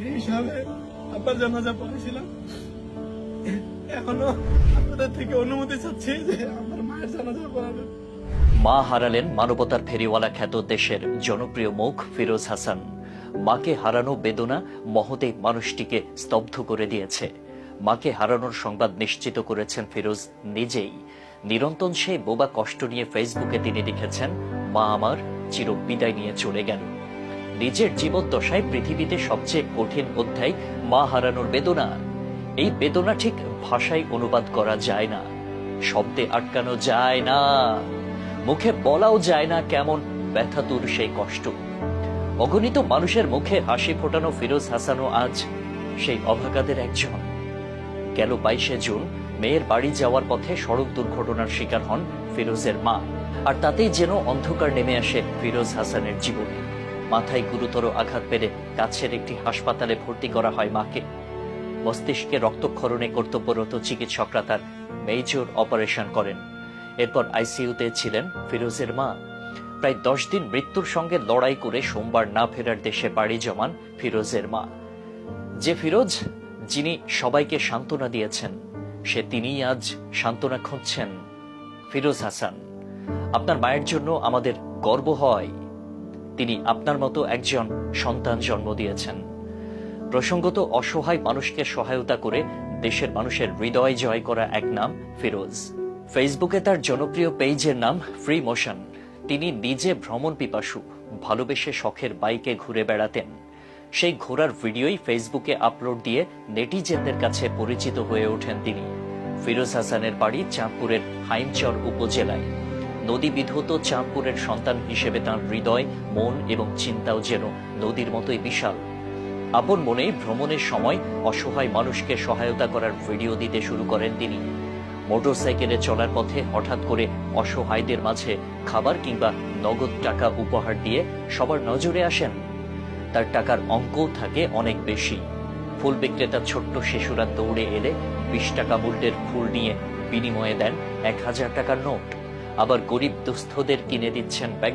এই হিসাবে আব্বার জানাজা পড়েছিলাম। এখনো আপনাদের থেকে অনুমতি চাচ্ছি যে আমার মায়ের জানাজা পড়াবেন। মা হারালেন মানবতার ফেরিওয়ালা খ্যাত দেশের জনপ্রিয় মুখ ফিরোজ হাসান। মাকে হারানো বেদনা মহতে মানুষটিকে স্তব্ধ করে দিয়েছে। মাকে হারানোর সংবাদ নিশ্চিত করেছেন ফিরোজ নিজেই। নিরন্তর সেই বোবা কষ্ট নিয়ে ফেসবুকে তিনি লিখেছেন, মা আমার চির বিদায় নিয়ে চলে গেল। নিজের জীবদ্দশায় পৃথিবীতে সবচেয়ে কঠিন অধ্যায় মা হারানোর বেদনা। এই বেদনা ঠিক ভাষায় অনুবাদ করা যায় না, শব্দে আটকানো যায় না, মুখে বলাও যায় না কেমন ব্যথাতুর সেই কষ্ট। অগণিত মানুষের মুখে হাসি ফোটানো ফিরোজ হাসানও আজ সেই অভাগাদের একজন। গেল 22শে জুন মেয়ের বাড়ি যাওয়ার পথে সড়ক দুর্ঘটনার শিকার হন ফিরোজের মা। আর তাতেই যেন অন্ধকার নেমে আসে ফিরোজ হাসানের জীবনে। মাথায় গুরুতর আঘাত পেলে কাছের একটি হাসপাতালে ভর্তি করা হয় মাকে। মস্তিষ্কে রক্তক্ষরণে কর্তব্যরত চিকিৎসকরা তার মেজর অপারেশন করেন। এরপর আইসিইউতে ছিলেন ফিরোজের মা। প্রায় 10 দিন মৃত্যুর সঙ্গে লড়াই করে সোমবার না ফেরার দেশে পাড়ি জমান ফিরোজের মা। যে ফিরোজ যিনি সবাইকে সান্ত্বনা দিয়েছেন, সে তিনিই আজ সান্ত্বনা খুঁজছেন। ফিরোজ হাসান, আপনার মায়ের জন্য আমাদের গর্ব হয়। তিনি আপনার মতো একজন সন্তান জন্ম দিয়েছেন। প্রসঙ্গত অসহায় মানুষকে সহায়তা করে দেশের মানুষের হৃদয় জয় করা এক নাম ফিরোজ। ফেসবুকে তার জনপ্রিয় পেজের নাম ফ্রি মোশন। তিনি নিজে ভ্রমণ পিপাসু, ভালোবেসে শখের বাইকে ঘুরে বেড়াতেন। সেই ঘোরার ভিডিওই ফেসবুকে আপলোড দিয়ে নেটিজেনদের কাছে পরিচিত হয়ে ওঠেন তিনি। ফিরোজ হাসানের বাড়ি চাঁদপুরের হাইমচর উপজেলায়। নদী বিধৌত চাঁদপুরের সন্তান হিসেবে তাঁর হৃদয়, মন এবং চিন্তাও যেন নদীর মতোই বিশাল। আপন মনেই ভ্রমণের সময় অসহায় মানুষকে সহায়তা করার ভিডিও দিতে শুরু করেন তিনি। মোটরসাইকেলে চলার পথে হঠাৎ করে অসহায়দের মাঝে খাবার কিংবা নগদ টাকা উপহার দিয়ে সবার নজরে আসেন। তার টাকার অঙ্কও থাকে অনেক বেশি। ফুল বিক্রেতার ছোট্ট শিশুরা দৌড়ে এলে 20 টাকা মূল্যের ফুল নিয়ে বিনিময়ে দেন 1000 টাকার নোট। আবার গরিব দুস্থদের কিনে দিচ্ছেন ব্যাগ